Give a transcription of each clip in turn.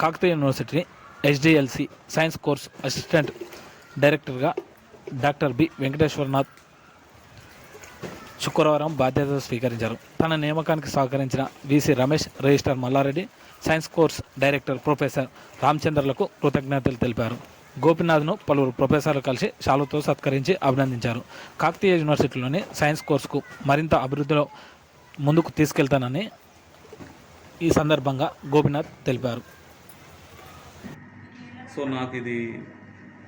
Kakatiya university HDLC science course assistant డైరెక్టర్గా doctor B Venkateshwaranath శుక్రవారం బాధ్యతలు స్వీకరించారు. తన నియామకానికి సహకరించిన VC Ramesh, registrar Mallareddy, science course director professor రామచంద్రలకు కృతజ్ఞతలు తెలిపారు. గోపీనాథ్ను పలువురు ప్రొఫెసర్లు కలిసి శాలుతో సత్కరించి అభినందించారు. కాకతీయ యూనివర్సిటీలోని సైన్స్ కోర్సుకు మరింత అభివృద్ధిలో ముందుకు తీసుకెళ్తానని ఈ సందర్భంగా గోపీనాథ్ తెలిపారు. సో నాకు ఇది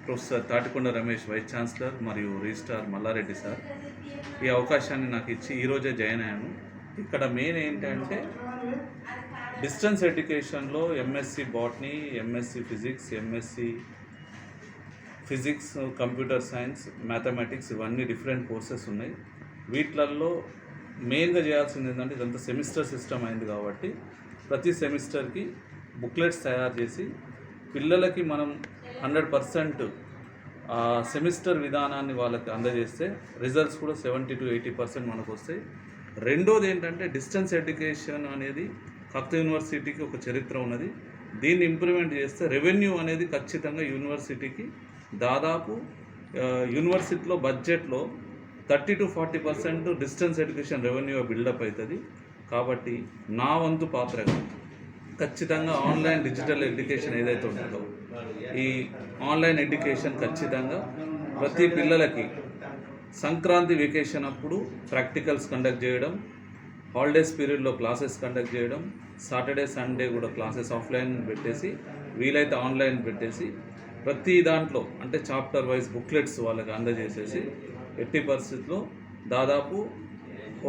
professor Tatikonda Ramesh vice chancellor మరియు రిజిస్ట్రార్ మల్లారెడ్డి సార్ ఈ అవకాశాన్ని నాకు ఇచ్చి ఈరోజే జాయిన్ అయ్యాను. ఇక్కడ మెయిన్ ఏంటంటే డిస్టెన్స్ ఎడ్యుకేషన్లో MSc botany, MSc physics, MSc physics, computer science, mathematics ఇవన్నీ డిఫరెంట్ కోర్సెస్ ఉన్నాయి. వీటిల్లో మెయిన్గా చేయాల్సింది ఏంటంటే ఇదంతా సెమిస్టర్ సిస్టమ్ అయింది కాబట్టి ప్రతి సెమిస్టర్కి బుక్లెట్స్ తయారు చేసి పిల్లలకి మనం 100% సెమిస్టర్ విధానాన్ని వాళ్ళకి అందజేస్తే రిజల్ట్స్ కూడా 70 to 80% మనకు వస్తాయి. రెండోది ఏంటంటే డిస్టెన్స్ ఎడ్యుకేషన్ అనేది కాకతీయ యూనివర్సిటీకి ఒక చరిత్ర ఉన్నది. దీన్ని ఇంప్లిమెంట్ చేస్తే రెవెన్యూ అనేది ఖచ్చితంగా యూనివర్సిటీకి దాదాపు యూనివర్సిటీలో బడ్జెట్లో 30 to 40% distance education revenue build up అవుతుంది. కాబట్టి నా వంతు పాత్రగా ఖచ్చితంగా ఆన్లైన్ డిజిటల్ ఎడ్యుకేషన్ ఏదైతే ఉంటుందో ఈ ఆన్లైన్ ఎడ్యుకేషన్ ఖచ్చితంగా ప్రతి పిల్లలకి సంక్రాంతి వెకేషన్ అప్పుడు ప్రాక్టికల్స్ కండక్ట్ చేయడం, హాలిడేస్ పీరియడ్లో క్లాసెస్ కండక్ట్ చేయడం, సాటర్డే సండే కూడా క్లాసెస్ ఆఫ్లైన్ పెట్టేసి వీలైతే ఆన్లైన్ పెట్టేసి ప్రతి దాంట్లో అంటే చాప్టర్ వైజ్ బుక్లెట్స్ వాళ్ళకి అందజేసేసి ఎట్టి పరిస్థితుల్లో దాదాపు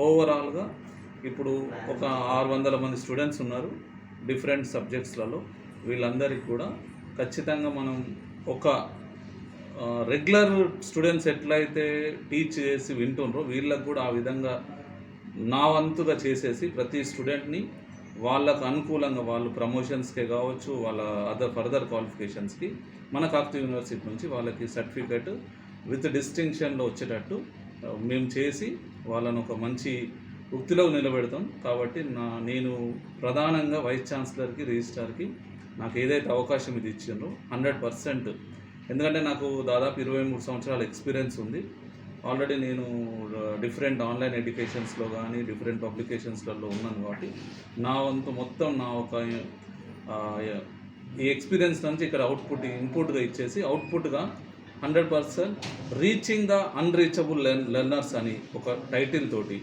ఓవరాల్గా ఇప్పుడు ఒక 600 మంది స్టూడెంట్స్ ఉన్నారు డిఫరెంట్ సబ్జెక్ట్స్లలో. వీళ్ళందరికీ కూడా ఖచ్చితంగా మనం ఒక రెగ్యులర్ స్టూడెంట్స్ ఎట్లయితే టీచ్ చేసి వింటుండ్రో వీళ్ళకు కూడా ఆ విధంగా నా వంతుగా చేసేసి ప్రతి స్టూడెంట్ని వాళ్ళకు అనుకూలంగా వాళ్ళు ప్రమోషన్స్కే కావచ్చు, వాళ్ళ ఫర్దర్ క్వాలిఫికేషన్స్కి మన కాకతీయ యూనివర్సిటీ నుంచి వాళ్ళకి సర్టిఫికేట్ విత్ డిస్టింక్షన్లో వచ్చేటట్టు మేము చేసి వాళ్ళను ఒక మంచి వృత్తిలో నిలబెడతాం. కాబట్టి నేను ప్రధానంగా వైస్ ఛాన్సలర్కి, రిజిస్ట్రార్కి నాకు ఏదైతే అవకాశం ఇది ఇచ్చిండ్రో 100%, ఎందుకంటే నాకు దాదాపు 23 సంవత్సరాల ఎక్స్పీరియన్స్ ఉంది. ఆల్రెడీ నేను డిఫరెంట్ ఆన్లైన్ ఎడ్యుకేషన్స్లో కానీ డిఫరెంట్ పబ్లికేషన్స్లలో ఉన్నాను. కాబట్టి నా వంతు మొత్తం నా ఒక ఈ ఎక్స్పీరియన్స్ నుంచి ఇక్కడ ఇన్పుట్గా ఇచ్చేసి అవుట్పుట్గా 100% రీచింగ్ ద అన్రీచబుల్ లెర్నర్స్ అని ఒక టైటిల్ తోటి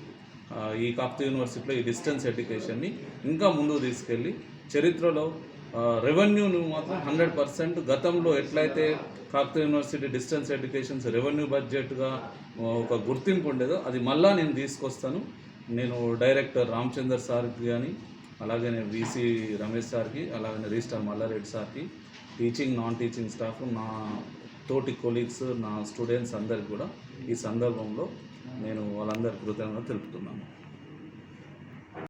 ఈ కాకతీయ యూనివర్సిటీలో ఈ డిస్టెన్స్ ఎడ్యుకేషన్ని ఇంకా ముందుకు తీసుకెళ్ళి చరిత్రలో రెవెన్యూను మాత్రం 100% గతంలో ఎట్లయితే Kakatiya university distance educations revenue బడ్జెట్గా ఒక గుర్తింపు ఉండేదో అది మళ్ళా నేను తీసుకొస్తాను. నేను డైరెక్టర్ రామచంద్ర సార్కి కానీ అలాగే విసి రమేష్ సార్కి అలాగే రిజిస్ట్రార్ మల్లారెడ్డి సార్కి టీచింగ్ నాన్ టీచింగ్ స్టాఫ్ నా తోటి కొలీగ్స్ నా స్టూడెంట్స్ అందరికి కూడా ఈ సందర్భంలో నేను వాళ్ళందరికీ కృతజ్ఞతలు తెలుపుతున్నాను.